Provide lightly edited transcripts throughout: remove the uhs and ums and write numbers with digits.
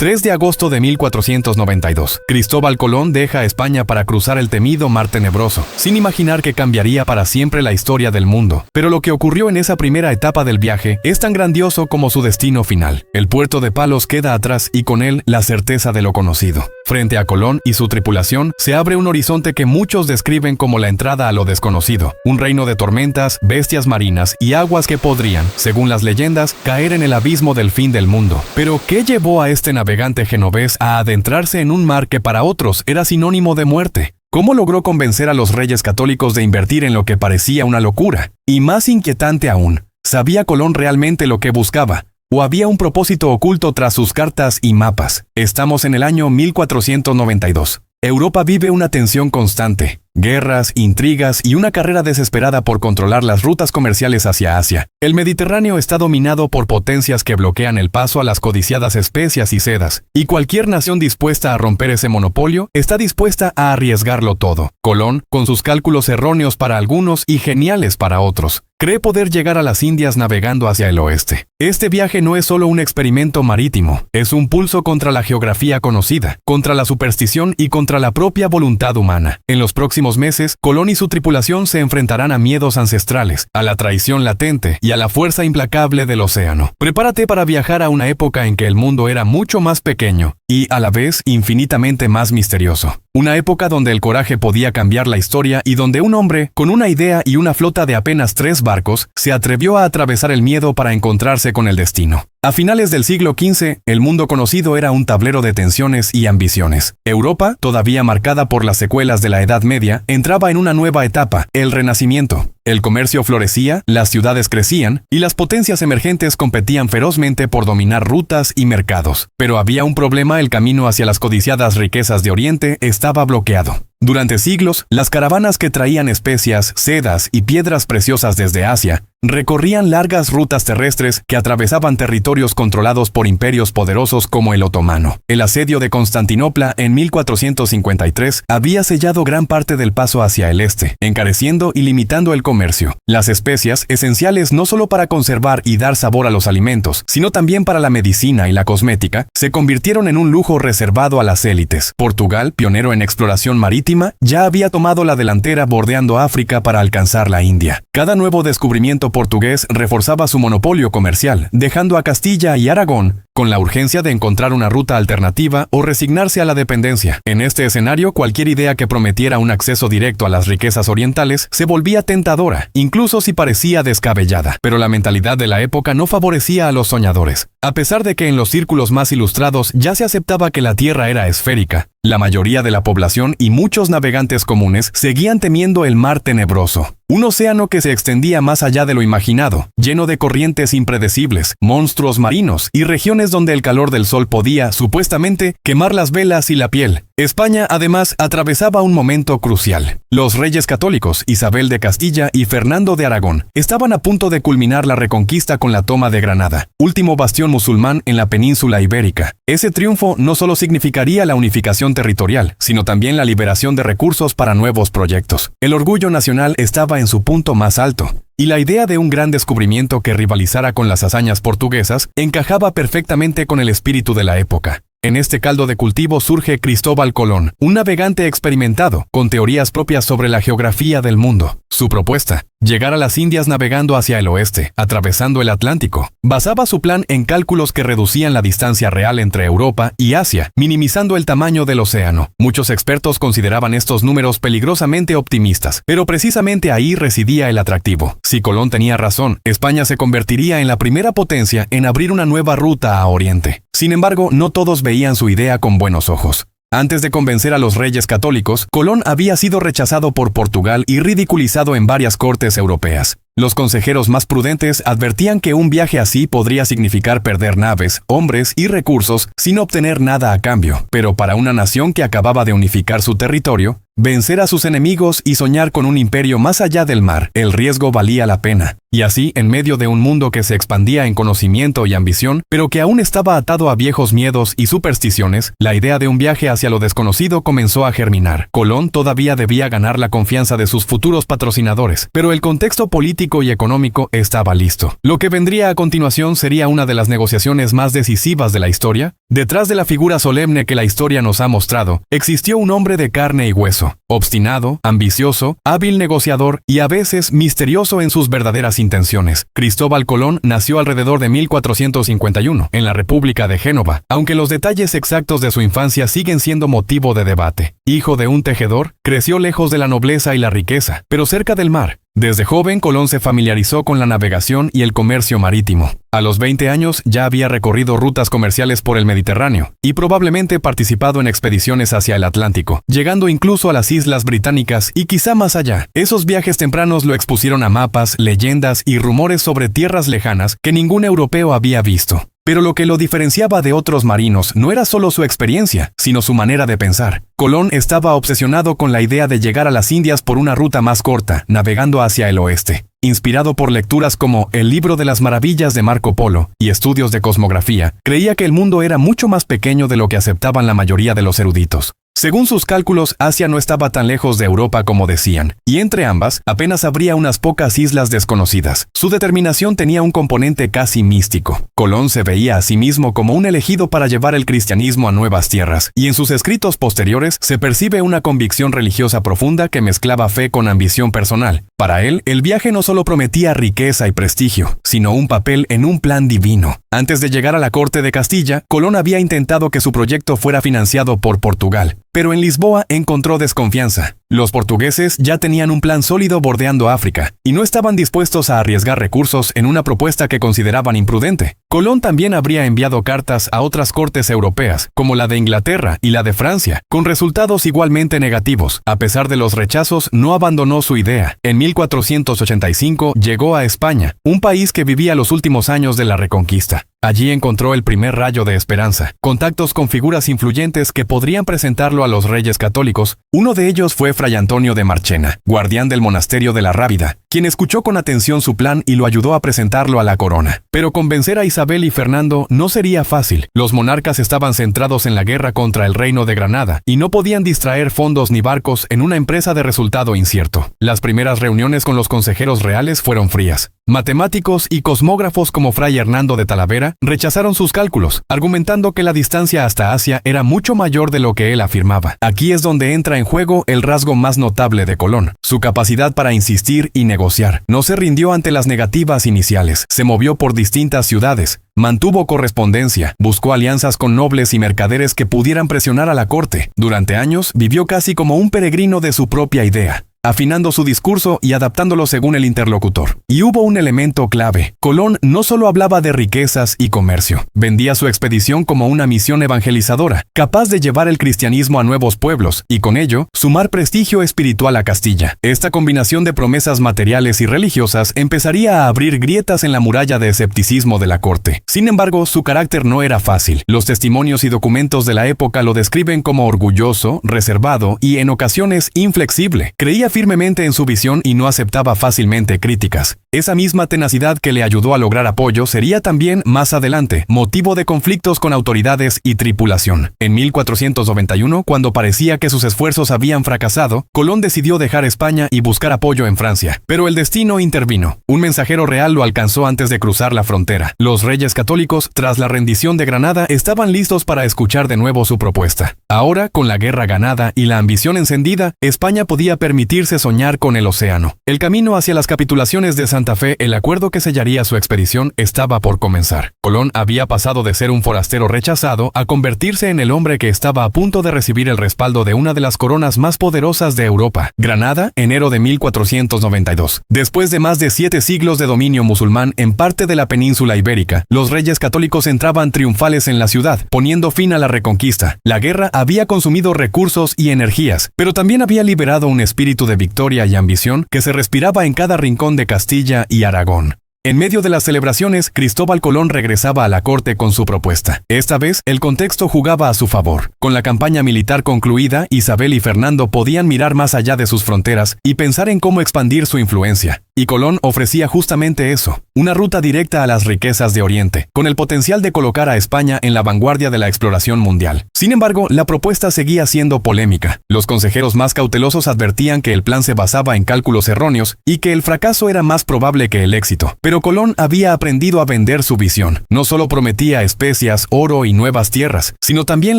3 de agosto de 1492. Cristóbal Colón deja España para cruzar el temido Mar Tenebroso, sin imaginar que cambiaría para siempre la historia del mundo. Pero lo que ocurrió en esa primera etapa del viaje es tan grandioso como su destino final. El puerto de Palos queda atrás y con él la certeza de lo conocido. Frente a Colón y su tripulación se abre un horizonte que muchos describen como la entrada a lo desconocido, un reino de tormentas, bestias marinas y aguas que podrían, según las leyendas, caer en el abismo del fin del mundo. Pero, ¿qué llevó a este navegante genovés a adentrarse en un mar que para otros era sinónimo de muerte? ¿Cómo logró convencer a los reyes católicos de invertir en lo que parecía una locura? Y más inquietante aún, ¿sabía Colón realmente lo que buscaba? ¿O había un propósito oculto tras sus cartas y mapas? Estamos en el año 1492. Europa vive una tensión constante, guerras, intrigas y una carrera desesperada por controlar las rutas comerciales hacia Asia. El Mediterráneo está dominado por potencias que bloquean el paso a las codiciadas especias y sedas, y cualquier nación dispuesta a romper ese monopolio está dispuesta a arriesgarlo todo. Colón, con sus cálculos erróneos para algunos y geniales para otros, cree poder llegar a las Indias navegando hacia el oeste. Este viaje no es solo un experimento marítimo, es un pulso contra la geografía conocida, contra la superstición y contra la propia voluntad humana. En los próximos meses, Colón y su tripulación se enfrentarán a miedos ancestrales, a la traición latente y a la fuerza implacable del océano. Prepárate para viajar a una época en que el mundo era mucho más pequeño y, a la vez, infinitamente más misterioso. Una época donde el coraje podía cambiar la historia y donde un hombre, con una idea y una flota de apenas 3 barcos, se atrevió a atravesar el miedo para encontrarse con el destino. A finales del siglo XV, el mundo conocido era un tablero de tensiones y ambiciones. Europa, todavía marcada por las secuelas de la Edad Media, entraba en una nueva etapa, el Renacimiento. El comercio florecía, las ciudades crecían y las potencias emergentes competían ferozmente por dominar rutas y mercados. Pero había un problema: el camino hacia las codiciadas riquezas de Oriente estaba bloqueado. Durante siglos, las caravanas que traían especias, sedas y piedras preciosas desde Asia recorrían largas rutas terrestres que atravesaban territorios controlados por imperios poderosos como el otomano. El asedio de Constantinopla en 1453 había sellado gran parte del paso hacia el este, encareciendo y limitando el comercio. Las especias, esenciales no solo para conservar y dar sabor a los alimentos, sino también para la medicina y la cosmética, se convirtieron en un lujo reservado a las élites. Portugal, pionero en exploración marítima, ya había tomado la delantera bordeando África para alcanzar la India. Cada nuevo descubrimiento portugués reforzaba su monopolio comercial, dejando a Castilla y Aragón con la urgencia de encontrar una ruta alternativa o resignarse a la dependencia. En este escenario, cualquier idea que prometiera un acceso directo a las riquezas orientales se volvía tentadora, incluso si parecía descabellada. Pero la mentalidad de la época no favorecía a los soñadores. A pesar de que en los círculos más ilustrados ya se aceptaba que la Tierra era esférica, la mayoría de la población y muchos navegantes comunes seguían temiendo el Mar Tenebroso, un océano que se extendía más allá de lo imaginado, lleno de corrientes impredecibles, monstruos marinos y regiones donde el calor del sol podía, supuestamente, quemar las velas y la piel. España, además, atravesaba un momento crucial. Los reyes católicos, Isabel de Castilla y Fernando de Aragón, estaban a punto de culminar la reconquista con la toma de Granada, último bastión musulmán en la península ibérica. Ese triunfo no solo significaría la unificación territorial, sino también la liberación de recursos para nuevos proyectos. El orgullo nacional estaba en su punto más alto, y la idea de un gran descubrimiento que rivalizara con las hazañas portuguesas encajaba perfectamente con el espíritu de la época. En este caldo de cultivo surge Cristóbal Colón, un navegante experimentado, con teorías propias sobre la geografía del mundo. Su propuesta: llegar a las Indias navegando hacia el oeste, atravesando el Atlántico. Basaba su plan en cálculos que reducían la distancia real entre Europa y Asia, minimizando el tamaño del océano. Muchos expertos consideraban estos números peligrosamente optimistas, pero precisamente ahí residía el atractivo. Si Colón tenía razón, España se convertiría en la primera potencia en abrir una nueva ruta a Oriente. Sin embargo, no todos veían su idea con buenos ojos. Antes de convencer a los reyes católicos, Colón había sido rechazado por Portugal y ridiculizado en varias cortes europeas. Los consejeros más prudentes advertían que un viaje así podría significar perder naves, hombres y recursos sin obtener nada a cambio. Pero para una nación que acababa de unificar su territorio, vencer a sus enemigos y soñar con un imperio más allá del mar. El riesgo valía la pena. Y así, en medio de un mundo que se expandía en conocimiento y ambición, pero que aún estaba atado a viejos miedos y supersticiones, la idea de un viaje hacia lo desconocido comenzó a germinar. Colón todavía debía ganar la confianza de sus futuros patrocinadores, pero el contexto político y económico estaba listo. Lo que vendría a continuación sería una de las negociaciones más decisivas de la historia. Detrás de la figura solemne que la historia nos ha mostrado, existió un hombre de carne y hueso, obstinado, ambicioso, hábil negociador y a veces misterioso en sus verdaderas intenciones. Cristóbal Colón nació alrededor de 1451, en la República de Génova, aunque los detalles exactos de su infancia siguen siendo motivo de debate. Hijo de un tejedor, creció lejos de la nobleza y la riqueza, pero cerca del mar. Desde joven, Colón se familiarizó con la navegación y el comercio marítimo. A los 20 años ya había recorrido rutas comerciales por el Mediterráneo y probablemente participado en expediciones hacia el Atlántico, llegando incluso a las Islas Británicas y quizá más allá. Esos viajes tempranos lo expusieron a mapas, leyendas y rumores sobre tierras lejanas que ningún europeo había visto. Pero lo que lo diferenciaba de otros marinos no era solo su experiencia, sino su manera de pensar. Colón estaba obsesionado con la idea de llegar a las Indias por una ruta más corta, navegando hacia el oeste. Inspirado por lecturas como El libro de las maravillas de Marco Polo y estudios de cosmografía, creía que el mundo era mucho más pequeño de lo que aceptaban la mayoría de los eruditos. Según sus cálculos, Asia no estaba tan lejos de Europa como decían, y entre ambas apenas habría unas pocas islas desconocidas. Su determinación tenía un componente casi místico. Colón se veía a sí mismo como un elegido para llevar el cristianismo a nuevas tierras, y en sus escritos posteriores se percibe una convicción religiosa profunda que mezclaba fe con ambición personal. Para él, el viaje no solo prometía riqueza y prestigio, sino un papel en un plan divino. Antes de llegar a la corte de Castilla, Colón había intentado que su proyecto fuera financiado por Portugal, pero en Lisboa encontró desconfianza. Los portugueses ya tenían un plan sólido bordeando África, y no estaban dispuestos a arriesgar recursos en una propuesta que consideraban imprudente. Colón también habría enviado cartas a otras cortes europeas, como la de Inglaterra y la de Francia, con resultados igualmente negativos. A pesar de los rechazos, no abandonó su idea. En 1485 llegó a España, un país que vivía los últimos años de la Reconquista. Allí encontró el primer rayo de esperanza, contactos con figuras influyentes que podrían presentarlo a los reyes católicos. Uno de ellos fue Fray Antonio de Marchena, guardián del monasterio de la Rábida, quien escuchó con atención su plan y lo ayudó a presentarlo a la corona. Pero convencer a Isabel y Fernando no sería fácil. Los monarcas estaban centrados en la guerra contra el reino de Granada y no podían distraer fondos ni barcos en una empresa de resultado incierto. Las primeras reuniones con los consejeros reales fueron frías. Matemáticos y cosmógrafos como Fray Hernando de Talavera rechazaron sus cálculos, argumentando que la distancia hasta Asia era mucho mayor de lo que él afirmaba. Aquí es donde entra en juego el rasgo más notable de Colón, su capacidad para insistir y negociar. No se rindió ante las negativas iniciales, se movió por distintas ciudades, mantuvo correspondencia, buscó alianzas con nobles y mercaderes que pudieran presionar a la corte. Durante años vivió casi como un peregrino de su propia idea, afinando su discurso y adaptándolo según el interlocutor. Y hubo un elemento clave. Colón no solo hablaba de riquezas y comercio, vendía su expedición como una misión evangelizadora, capaz de llevar el cristianismo a nuevos pueblos y con ello sumar prestigio espiritual a Castilla. Esta combinación de promesas materiales y religiosas empezaría a abrir grietas en la muralla de escepticismo de la corte. Sin embargo, su carácter no era fácil. Los testimonios y documentos de la época lo describen como orgulloso, reservado y en ocasiones inflexible. Creía firmemente en su visión y no aceptaba fácilmente críticas. Esa misma tenacidad que le ayudó a lograr apoyo sería también, más adelante, motivo de conflictos con autoridades y tripulación. En 1491, cuando parecía que sus esfuerzos habían fracasado, Colón decidió dejar España y buscar apoyo en Francia. Pero el destino intervino. Un mensajero real lo alcanzó antes de cruzar la frontera. Los reyes católicos, tras la rendición de Granada, estaban listos para escuchar de nuevo su propuesta. Ahora, con la guerra ganada y la ambición encendida, España podía permitirse soñar con el océano. El camino hacia las capitulaciones de Santa Fe, el acuerdo que sellaría su expedición, estaba por comenzar. Colón había pasado de ser un forastero rechazado a convertirse en el hombre que estaba a punto de recibir el respaldo de una de las coronas más poderosas de Europa. Granada, enero de 1492. Después de más de 7 siglos de dominio musulmán en parte de la península ibérica, los reyes católicos entraban triunfales en la ciudad, poniendo fin a la reconquista. La guerra había consumido recursos y energías, pero también había liberado un espíritu de victoria y ambición que se respiraba en cada rincón de Castilla y Aragón. En medio de las celebraciones, Cristóbal Colón regresaba a la corte con su propuesta. Esta vez, el contexto jugaba a su favor. Con la campaña militar concluida, Isabel y Fernando podían mirar más allá de sus fronteras y pensar en cómo expandir su influencia. Y Colón ofrecía justamente eso, una ruta directa a las riquezas de Oriente, con el potencial de colocar a España en la vanguardia de la exploración mundial. Sin embargo, la propuesta seguía siendo polémica. Los consejeros más cautelosos advertían que el plan se basaba en cálculos erróneos y que el fracaso era más probable que el éxito. Pero Colón había aprendido a vender su visión. No solo prometía especias, oro y nuevas tierras, sino también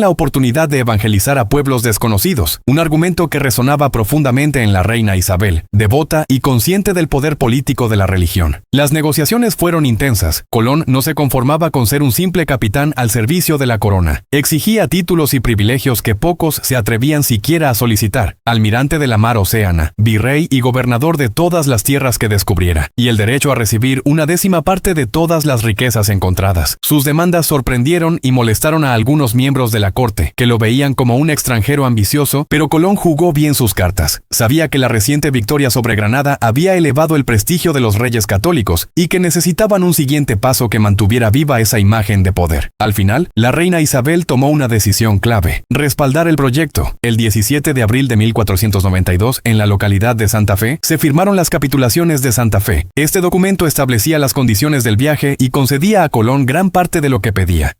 la oportunidad de evangelizar a pueblos desconocidos, un argumento que resonaba profundamente en la reina Isabel, devota y consciente del poder político de la religión. Las negociaciones fueron intensas. Colón no se conformaba con ser un simple capitán al servicio de la corona. Exigía títulos y privilegios que pocos se atrevían siquiera a solicitar: almirante de la mar Océana, virrey y gobernador de todas las tierras que descubriera, y el derecho a recibir una 10ª parte de todas las riquezas encontradas. Sus demandas sorprendieron y molestaron a algunos miembros de la corte, que lo veían como un extranjero ambicioso, pero Colón jugó bien sus cartas. Sabía que la reciente victoria sobre Granada había elevado el prestigio de los reyes católicos y que necesitaban un siguiente paso que mantuviera viva esa imagen de poder. Al final, la reina Isabel tomó una decisión clave: respaldar el proyecto. El 17 de abril de 1492, en la localidad de Santa Fe, se firmaron las capitulaciones de Santa Fe. Este documento establecía las condiciones del viaje y concedía a Colón gran parte de lo que pedía.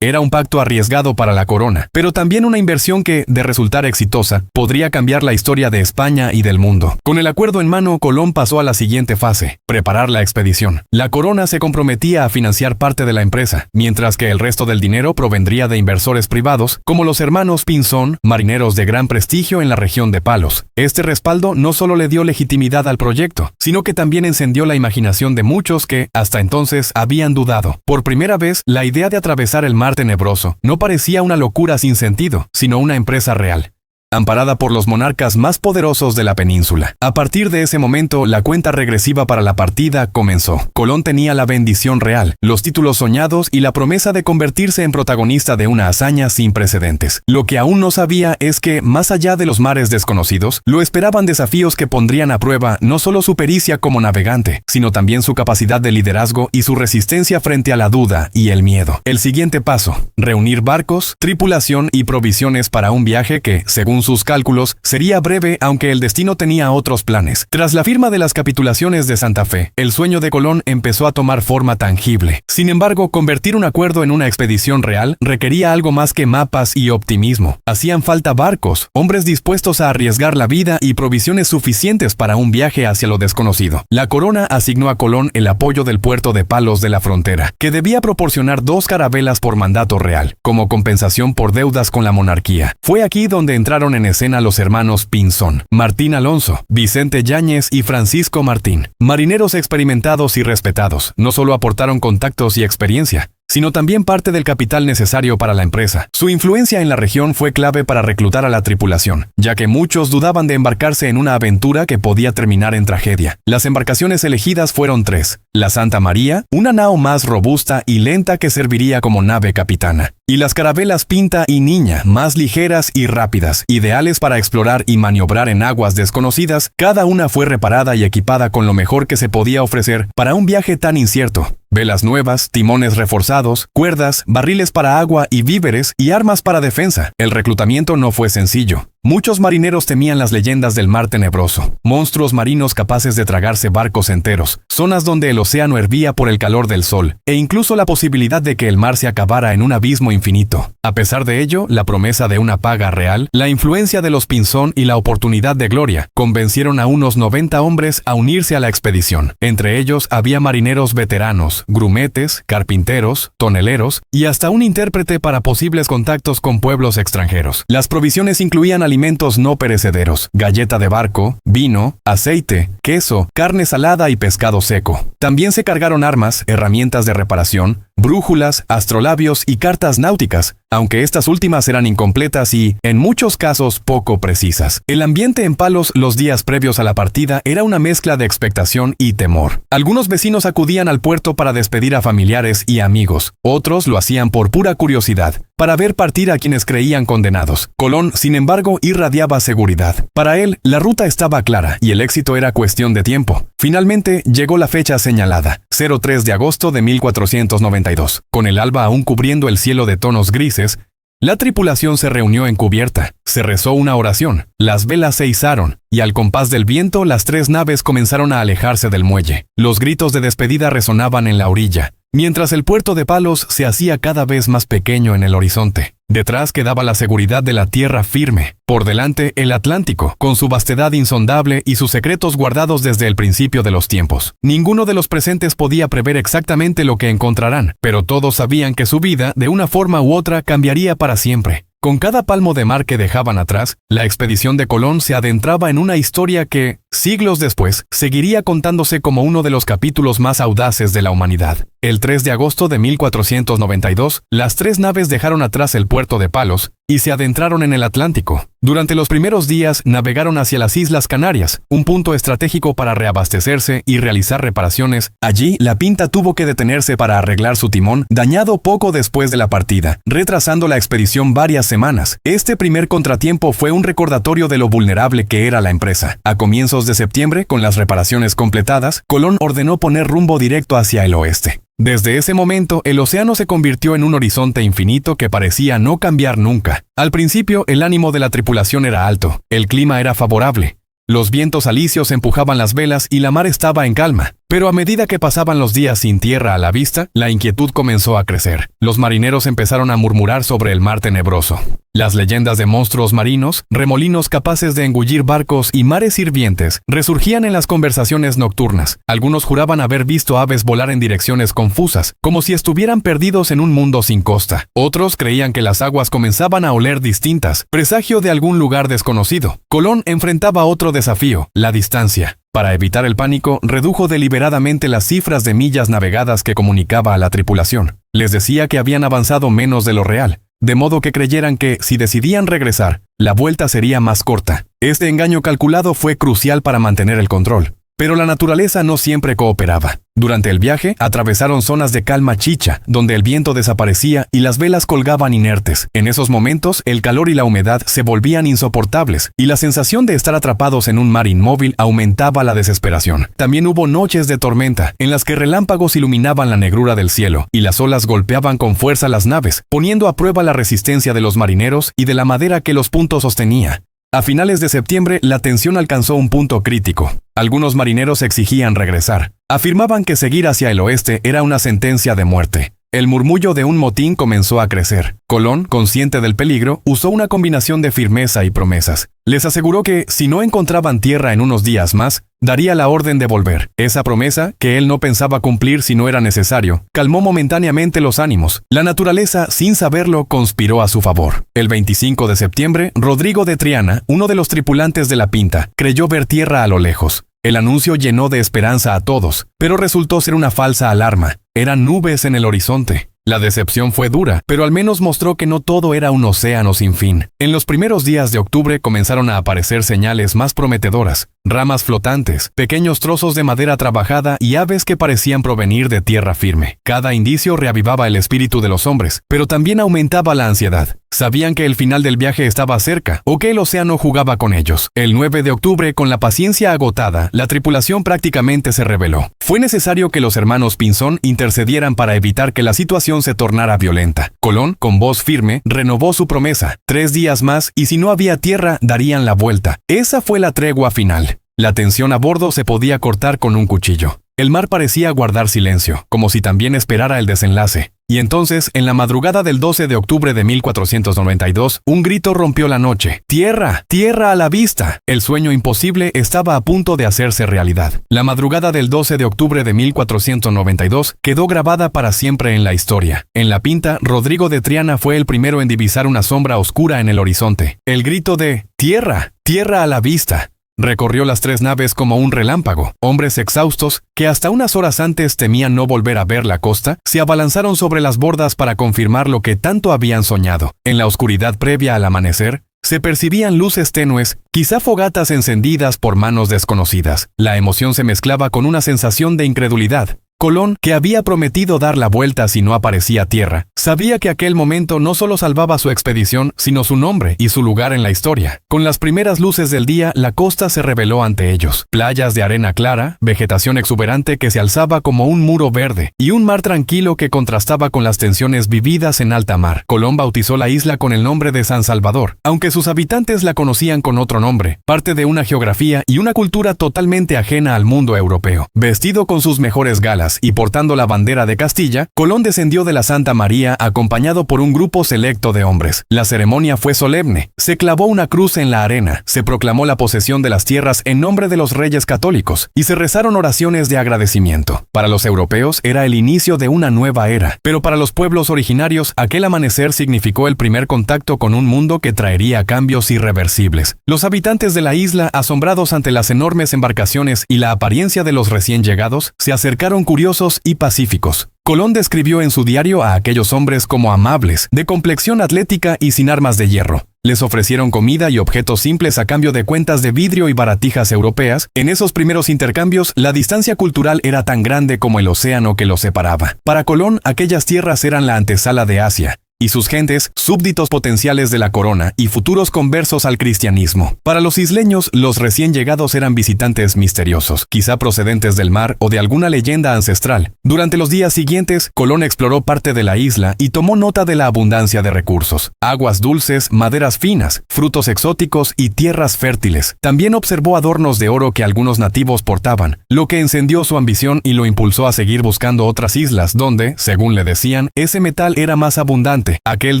Era un pacto arriesgado para la corona, pero también una inversión que, de resultar exitosa, podría cambiar la historia de España y del mundo. Con el acuerdo en mano, Colón pasó a la siguiente fase: preparar la expedición. La corona se comprometía a financiar parte de la empresa, mientras que el resto del dinero provendría de inversores privados, como los hermanos Pinzón, marineros de gran prestigio en la región de Palos. Este respaldo no solo le dio legitimidad al proyecto, sino que también encendió la imaginación de muchos que, hasta entonces, habían dudado. Por primera vez, la idea de atravesar el mar Tenebroso no parecía una locura sin sentido, sino una empresa real, amparada por los monarcas más poderosos de la península. A partir de ese momento, la cuenta regresiva para la partida comenzó. Colón tenía la bendición real, los títulos soñados y la promesa de convertirse en protagonista de una hazaña sin precedentes. Lo que aún no sabía es que, más allá de los mares desconocidos, lo esperaban desafíos que pondrían a prueba no solo su pericia como navegante, sino también su capacidad de liderazgo y su resistencia frente a la duda y el miedo. El siguiente paso: reunir barcos, tripulación y provisiones para un viaje que, según sus cálculos, sería breve, aunque el destino tenía otros planes. Tras la firma de las capitulaciones de Santa Fe, el sueño de Colón empezó a tomar forma tangible. Sin embargo, convertir un acuerdo en una expedición real requería algo más que mapas y optimismo. Hacían falta barcos, hombres dispuestos a arriesgar la vida y provisiones suficientes para un viaje hacia lo desconocido. La corona asignó a Colón el apoyo del puerto de Palos de la Frontera, que debía proporcionar 2 carabelas por mandato real, como compensación por deudas con la monarquía. Fue aquí donde entraron en escena los hermanos Pinzón, Martín Alonso, Vicente Yáñez y Francisco Martín. Marineros experimentados y respetados, no solo aportaron contactos y experiencia, sino también parte del capital necesario para la empresa. Su influencia en la región fue clave para reclutar a la tripulación, ya que muchos dudaban de embarcarse en una aventura que podía terminar en tragedia. Las embarcaciones elegidas fueron 3: la Santa María, una nao más robusta y lenta que serviría como nave capitana, y las carabelas Pinta y Niña, más ligeras y rápidas, ideales para explorar y maniobrar en aguas desconocidas. Cada una fue reparada y equipada con lo mejor que se podía ofrecer para un viaje tan incierto: velas nuevas, timones reforzados, cuerdas, barriles para agua y víveres, y armas para defensa. El reclutamiento no fue sencillo. Muchos marineros temían las leyendas del mar tenebroso, monstruos marinos capaces de tragarse barcos enteros, zonas donde el océano hervía por el calor del sol, e incluso la posibilidad de que el mar se acabara en un abismo infinito. A pesar de ello, la promesa de una paga real, la influencia de los Pinzón y la oportunidad de gloria convencieron a unos 90 hombres a unirse a la expedición. Entre ellos había marineros veteranos, grumetes, carpinteros, toneleros y hasta un intérprete para posibles contactos con pueblos extranjeros. Las provisiones incluían alimentos no perecederos, galleta de barco, vino, aceite, queso, carne salada y pescado seco. También se cargaron armas, herramientas de reparación, brújulas, astrolabios y cartas náuticas, aunque estas últimas eran incompletas y, en muchos casos, poco precisas. El ambiente en Palos los días previos a la partida era una mezcla de expectación y temor. Algunos vecinos acudían al puerto para despedir a familiares y amigos, otros lo hacían por pura curiosidad, para ver partir a quienes creían condenados. Colón, sin embargo, irradiaba seguridad. Para él, la ruta estaba clara y el éxito era cuestión de tiempo. Finalmente llegó la fecha señalada, 03 de agosto de 1492. Con el alba aún cubriendo el cielo de tonos grises, la tripulación se reunió en cubierta, se rezó una oración, las velas se izaron, y al compás del viento las 3 naves comenzaron a alejarse del muelle. Los gritos de despedida resonaban en la orilla, mientras el puerto de Palos se hacía cada vez más pequeño en el horizonte. Detrás quedaba la seguridad de la tierra firme. Por delante, el Atlántico, con su vastedad insondable y sus secretos guardados desde el principio de los tiempos. Ninguno de los presentes podía prever exactamente lo que encontrarán, pero todos sabían que su vida, de una forma u otra, cambiaría para siempre. Con cada palmo de mar que dejaban atrás, la expedición de Colón se adentraba en una historia que, siglos después, seguiría contándose como uno de los capítulos más audaces de la humanidad. El 3 de agosto de 1492, las 3 naves dejaron atrás el puerto de Palos y se adentraron en el Atlántico. Durante los primeros días navegaron hacia las Islas Canarias, un punto estratégico para reabastecerse y realizar reparaciones. Allí, la Pinta tuvo que detenerse para arreglar su timón, dañado poco después de la partida, retrasando la expedición varias semanas. Este primer contratiempo fue un recordatorio de lo vulnerable que era la empresa. A comienzos de septiembre, con las reparaciones completadas, Colón ordenó poner rumbo directo hacia el oeste. Desde ese momento, el océano se convirtió en un horizonte infinito que parecía no cambiar nunca. Al principio, el ánimo de la tripulación era alto, el clima era favorable. Los vientos alisios empujaban las velas y la mar estaba en calma. Pero a medida que pasaban los días sin tierra a la vista, la inquietud comenzó a crecer. Los marineros empezaron a murmurar sobre el mar tenebroso. Las leyendas de monstruos marinos, remolinos capaces de engullir barcos y mares hirvientes, resurgían en las conversaciones nocturnas. Algunos juraban haber visto aves volar en direcciones confusas, como si estuvieran perdidos en un mundo sin costa. Otros creían que las aguas comenzaban a oler distintas, presagio de algún lugar desconocido. Colón enfrentaba otro desafío, la distancia. Para evitar el pánico, redujo deliberadamente las cifras de millas navegadas que comunicaba a la tripulación. Les decía que habían avanzado menos de lo real, de modo que creyeran que, si decidían regresar, la vuelta sería más corta. Este engaño calculado fue crucial para mantener el control. Pero la naturaleza no siempre cooperaba. Durante el viaje, atravesaron zonas de calma chicha, donde el viento desaparecía y las velas colgaban inertes. En esos momentos, el calor y la humedad se volvían insoportables, y la sensación de estar atrapados en un mar inmóvil aumentaba la desesperación. También hubo noches de tormenta, en las que relámpagos iluminaban la negrura del cielo, y las olas golpeaban con fuerza las naves, poniendo a prueba la resistencia de los marineros y de la madera que los puntos sostenía. A finales de septiembre, la tensión alcanzó un punto crítico. Algunos marineros exigían regresar. Afirmaban que seguir hacia el oeste era una sentencia de muerte. El murmullo de un motín comenzó a crecer. Colón, consciente del peligro, usó una combinación de firmeza y promesas. Les aseguró que, si no encontraban tierra en unos días más, daría la orden de volver. Esa promesa, que él no pensaba cumplir si no era necesario, calmó momentáneamente los ánimos. La naturaleza, sin saberlo, conspiró a su favor. El 25 de septiembre, Rodrigo de Triana, uno de los tripulantes de la Pinta, creyó ver tierra a lo lejos. El anuncio llenó de esperanza a todos, pero resultó ser una falsa alarma. Eran nubes en el horizonte. La decepción fue dura, pero al menos mostró que no todo era un océano sin fin. En los primeros días de octubre comenzaron a aparecer señales más prometedoras. Ramas flotantes, pequeños trozos de madera trabajada y aves que parecían provenir de tierra firme. Cada indicio reavivaba el espíritu de los hombres, pero también aumentaba la ansiedad. Sabían que el final del viaje estaba cerca, o que el océano jugaba con ellos. El 9 de octubre, con la paciencia agotada, la tripulación prácticamente se rebeló. Fue necesario que los hermanos Pinzón intercedieran para evitar que la situación se tornara violenta. Colón, con voz firme, renovó su promesa. 3 días más, y si no había tierra, darían la vuelta. Esa fue la tregua final. La tensión a bordo se podía cortar con un cuchillo. El mar parecía guardar silencio, como si también esperara el desenlace. Y entonces, en la madrugada del 12 de octubre de 1492, un grito rompió la noche. ¡Tierra! ¡Tierra a la vista! El sueño imposible estaba a punto de hacerse realidad. La madrugada del 12 de octubre de 1492 quedó grabada para siempre en la historia. En la Pinta, Rodrigo de Triana fue el primero en divisar una sombra oscura en el horizonte. El grito de ¡Tierra! ¡Tierra a la vista! Recorrió las 3 naves como un relámpago. Hombres exhaustos, que hasta unas horas antes temían no volver a ver la costa, se abalanzaron sobre las bordas para confirmar lo que tanto habían soñado. En la oscuridad previa al amanecer, se percibían luces tenues, quizá fogatas encendidas por manos desconocidas. La emoción se mezclaba con una sensación de incredulidad. Colón, que había prometido dar la vuelta si no aparecía a tierra, sabía que aquel momento no solo salvaba su expedición, sino su nombre y su lugar en la historia. Con las primeras luces del día, la costa se reveló ante ellos. Playas de arena clara, vegetación exuberante que se alzaba como un muro verde, y un mar tranquilo que contrastaba con las tensiones vividas en alta mar. Colón bautizó la isla con el nombre de San Salvador, aunque sus habitantes la conocían con otro nombre, parte de una geografía y una cultura totalmente ajena al mundo europeo. Vestido con sus mejores galas y portando la bandera de Castilla, Colón descendió de la Santa María acompañado por un grupo selecto de hombres. La ceremonia fue solemne. Se clavó una cruz en la arena, se proclamó la posesión de las tierras en nombre de los reyes católicos y se rezaron oraciones de agradecimiento. Para los europeos era el inicio de una nueva era, pero para los pueblos originarios aquel amanecer significó el primer contacto con un mundo que traería cambios irreversibles. Los habitantes de la isla, asombrados ante las enormes embarcaciones y la apariencia de los recién llegados, se acercaron curiosos y pacíficos. Colón describió en su diario a aquellos hombres como amables, de complexión atlética y sin armas de hierro. Les ofrecieron comida y objetos simples a cambio de cuentas de vidrio y baratijas europeas. En esos primeros intercambios, la distancia cultural era tan grande como el océano que los separaba. Para Colón, aquellas tierras eran la antesala de Asia, y sus gentes, súbditos potenciales de la corona y futuros conversos al cristianismo. Para los isleños, los recién llegados eran visitantes misteriosos, quizá procedentes del mar o de alguna leyenda ancestral. Durante los días siguientes, Colón exploró parte de la isla y tomó nota de la abundancia de recursos: aguas dulces, maderas finas, frutos exóticos y tierras fértiles. También observó adornos de oro que algunos nativos portaban, lo que encendió su ambición y lo impulsó a seguir buscando otras islas donde, según le decían, ese metal era más abundante. Aquel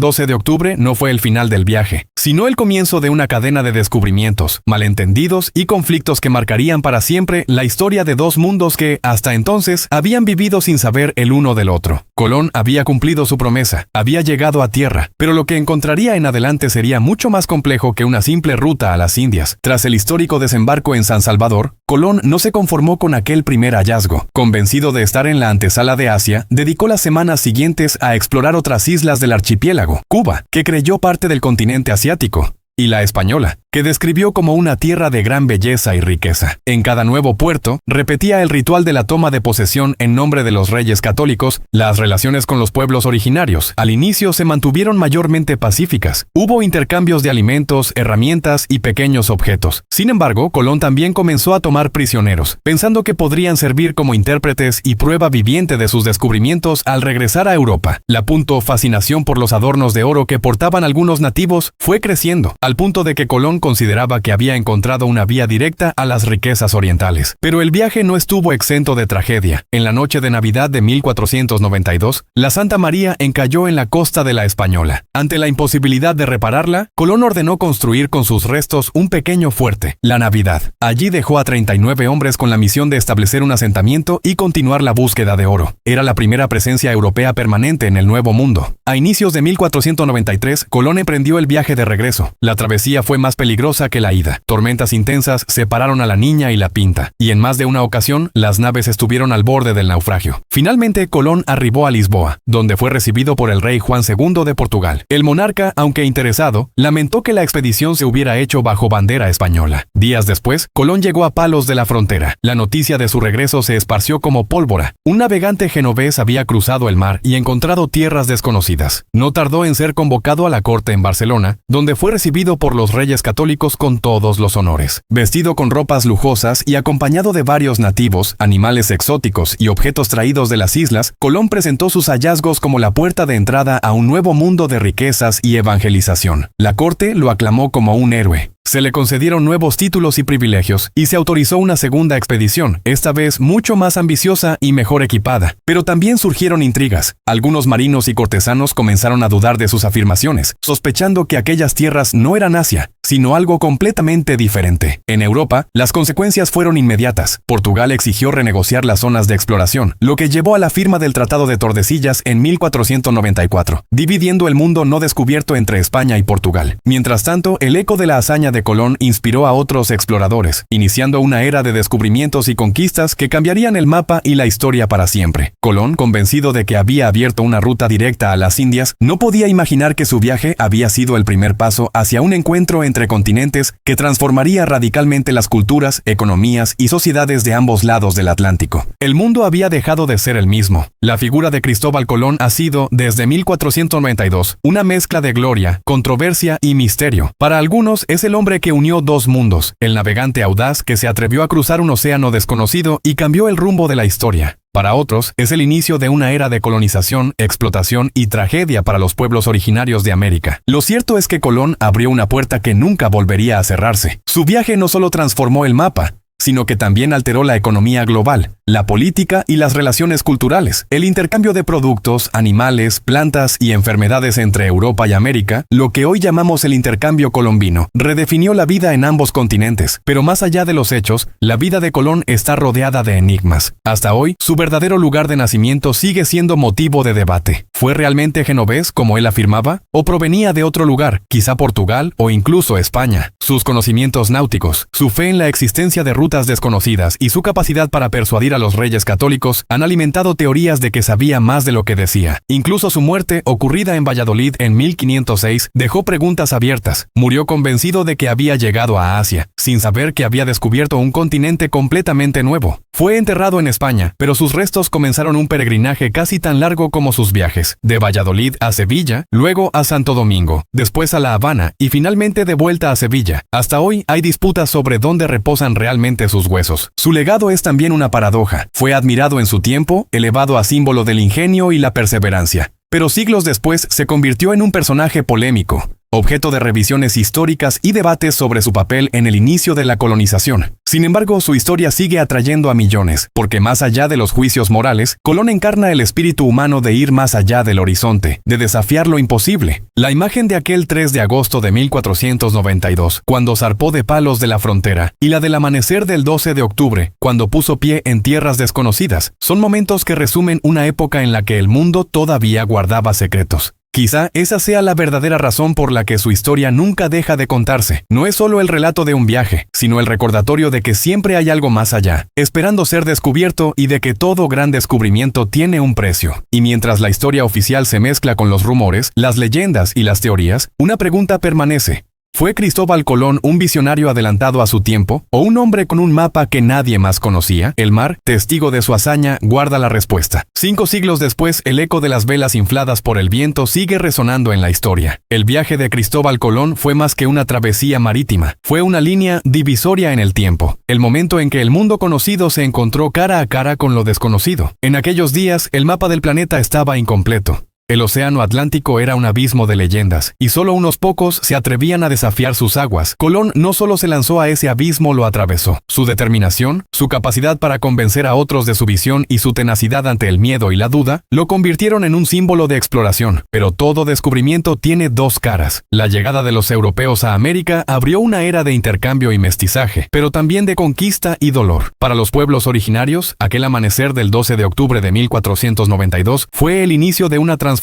12 de octubre no fue el final del viaje, sino el comienzo de una cadena de descubrimientos, malentendidos y conflictos que marcarían para siempre la historia de dos mundos que, hasta entonces, habían vivido sin saber el uno del otro. Colón había cumplido su promesa, había llegado a tierra, pero lo que encontraría en adelante sería mucho más complejo que una simple ruta a las Indias. Tras el histórico desembarco en San Salvador, Colón no se conformó con aquel primer hallazgo. Convencido de estar en la antesala de Asia, dedicó las semanas siguientes a explorar otras islas del archipiélago: Cuba, que creyó parte del continente asiático, y la Española, que describió como una tierra de gran belleza y riqueza. En cada nuevo puerto, repetía el ritual de la toma de posesión en nombre de los reyes católicos. Las relaciones con los pueblos originarios al inicio se mantuvieron mayormente pacíficas. Hubo intercambios de alimentos, herramientas y pequeños objetos. Sin embargo, Colón también comenzó a tomar prisioneros, pensando que podrían servir como intérpretes y prueba viviente de sus descubrimientos al regresar a Europa. La fascinación por los adornos de oro que portaban algunos nativos fue creciendo, al punto de que Colón consideraba que había encontrado una vía directa a las riquezas orientales. Pero el viaje no estuvo exento de tragedia. En la noche de Navidad de 1492, la Santa María encalló en la costa de la Española. Ante la imposibilidad de repararla, Colón ordenó construir con sus restos un pequeño fuerte, la Navidad. Allí dejó a 39 hombres con la misión de establecer un asentamiento y continuar la búsqueda de oro. Era la primera presencia europea permanente en el Nuevo Mundo. A inicios de 1493, Colón emprendió el viaje de regreso. La travesía fue más peligrosa que la ida. Tormentas intensas separaron a la Niña y la Pinta, y en más de una ocasión, las naves estuvieron al borde del naufragio. Finalmente, Colón arribó a Lisboa, donde fue recibido por el rey Juan II de Portugal. El monarca, aunque interesado, lamentó que la expedición se hubiera hecho bajo bandera española. Días después, Colón llegó a Palos de la Frontera. La noticia de su regreso se esparció como pólvora. Un navegante genovés había cruzado el mar y encontrado tierras desconocidas. No tardó en ser convocado a la corte en Barcelona, donde fue recibido por los reyes católicos con todos los honores. Vestido con ropas lujosas y acompañado de varios nativos, animales exóticos y objetos traídos de las islas, Colón presentó sus hallazgos como la puerta de entrada a un nuevo mundo de riquezas y evangelización. La corte lo aclamó como un héroe. Se le concedieron nuevos títulos y privilegios, y se autorizó una segunda expedición, esta vez mucho más ambiciosa y mejor equipada. Pero también surgieron intrigas. Algunos marinos y cortesanos comenzaron a dudar de sus afirmaciones, sospechando que aquellas tierras no eran Asia, sino algo completamente diferente. En Europa, las consecuencias fueron inmediatas. Portugal exigió renegociar las zonas de exploración, lo que llevó a la firma del Tratado de Tordesillas en 1494, dividiendo el mundo no descubierto entre España y Portugal. Mientras tanto, el eco de la hazaña de Colón inspiró a otros exploradores, iniciando una era de descubrimientos y conquistas que cambiarían el mapa y la historia para siempre. Colón, convencido de que había abierto una ruta directa a las Indias, no podía imaginar que su viaje había sido el primer paso hacia un encuentro entre entre continentes que transformaría radicalmente las culturas, economías y sociedades de ambos lados del Atlántico. El mundo había dejado de ser el mismo. La figura de Cristóbal Colón ha sido, desde 1492, una mezcla de gloria, controversia y misterio. Para algunos es el hombre que unió dos mundos, el navegante audaz que se atrevió a cruzar un océano desconocido y cambió el rumbo de la historia. Para otros, es el inicio de una era de colonización, explotación y tragedia para los pueblos originarios de América. Lo cierto es que Colón abrió una puerta que nunca volvería a cerrarse. Su viaje no solo transformó el mapa, sino que también alteró la economía global, la política y las relaciones culturales, el intercambio de productos, animales, plantas y enfermedades entre Europa y América, lo que hoy llamamos el intercambio colombino, redefinió la vida en ambos continentes. Pero más allá de los hechos, la vida de Colón está rodeada de enigmas. Hasta hoy, su verdadero lugar de nacimiento sigue siendo motivo de debate. ¿Fue realmente genovés, como él afirmaba? ¿O provenía de otro lugar, quizá Portugal o incluso España? Sus conocimientos náuticos, su fe en la existencia de rutas desconocidas y su capacidad para persuadir a los reyes católicos han alimentado teorías de que sabía más de lo que decía. Incluso su muerte, ocurrida en Valladolid en 1506, dejó preguntas abiertas. Murió convencido de que había llegado a Asia, sin saber que había descubierto un continente completamente nuevo. Fue enterrado en España, pero sus restos comenzaron un peregrinaje casi tan largo como sus viajes, de Valladolid a Sevilla, luego a Santo Domingo, después a La Habana y finalmente de vuelta a Sevilla. Hasta hoy hay disputas sobre dónde reposan realmente sus huesos. Su legado es también una paradoja. Fue admirado en su tiempo, elevado a símbolo del ingenio y la perseverancia, pero siglos después se convirtió en un personaje polémico, objeto de revisiones históricas y debates sobre su papel en el inicio de la colonización. Sin embargo, su historia sigue atrayendo a millones, porque más allá de los juicios morales, Colón encarna el espíritu humano de ir más allá del horizonte, de desafiar lo imposible. La imagen de aquel 3 de agosto de 1492, cuando zarpó de Palos de la Frontera, y la del amanecer del 12 de octubre, cuando puso pie en tierras desconocidas, son momentos que resumen una época en la que el mundo todavía guardaba secretos. Quizá esa sea la verdadera razón por la que su historia nunca deja de contarse. No es solo el relato de un viaje, sino el recordatorio de que siempre hay algo más allá, esperando ser descubierto y de que todo gran descubrimiento tiene un precio. Y mientras la historia oficial se mezcla con los rumores, las leyendas y las teorías, una pregunta permanece. ¿Fue Cristóbal Colón un visionario adelantado a su tiempo, o un hombre con un mapa que nadie más conocía? El mar, testigo de su hazaña, guarda la respuesta. 5 siglos después, el eco de las velas infladas por el viento sigue resonando en la historia. El viaje de Cristóbal Colón fue más que una travesía marítima. Fue una línea divisoria en el tiempo. El momento en que el mundo conocido se encontró cara a cara con lo desconocido. En aquellos días, el mapa del planeta estaba incompleto. El océano Atlántico era un abismo de leyendas, y solo unos pocos se atrevían a desafiar sus aguas. Colón no solo se lanzó a ese abismo, lo atravesó. Su determinación, su capacidad para convencer a otros de su visión y su tenacidad ante el miedo y la duda, lo convirtieron en un símbolo de exploración. Pero todo descubrimiento tiene dos caras. La llegada de los europeos a América abrió una era de intercambio y mestizaje, pero también de conquista y dolor. Para los pueblos originarios, aquel amanecer del 12 de octubre de 1492 fue el inicio de una transformación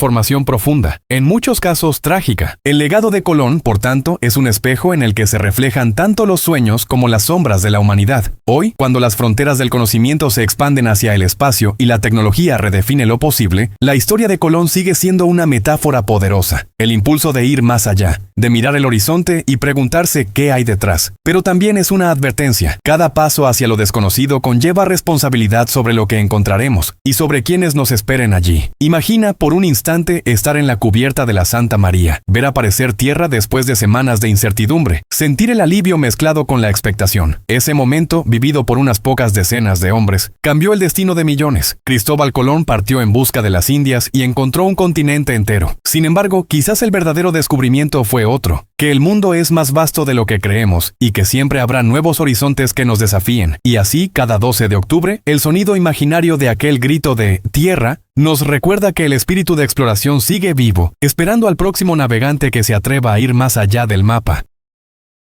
profunda, en muchos casos trágica. El legado de Colón, por tanto, es un espejo en el que se reflejan tanto los sueños como las sombras de la humanidad. Hoy, cuando las fronteras del conocimiento se expanden hacia el espacio y la tecnología redefine lo posible, la historia de Colón sigue siendo una metáfora poderosa. El impulso de ir más allá, de mirar el horizonte y preguntarse qué hay detrás. Pero también es una advertencia. Cada paso hacia lo desconocido conlleva responsabilidad sobre lo que encontraremos y sobre quienes nos esperen allí. Imagina por un instante estar en la cubierta de la Santa María, ver aparecer tierra después de semanas de incertidumbre, sentir el alivio mezclado con la expectación. Ese momento, vivido por unas pocas decenas de hombres, cambió el destino de millones. Cristóbal Colón partió en busca de las Indias y encontró un continente entero. Sin embargo, quizás el verdadero descubrimiento fue otro, que el mundo es más vasto de lo que creemos y que siempre habrá nuevos horizontes que nos desafíen. Y así, cada 12 de octubre, el sonido imaginario de aquel grito de «tierra» nos recuerda que el espíritu de exploración sigue vivo, esperando al próximo navegante que se atreva a ir más allá del mapa.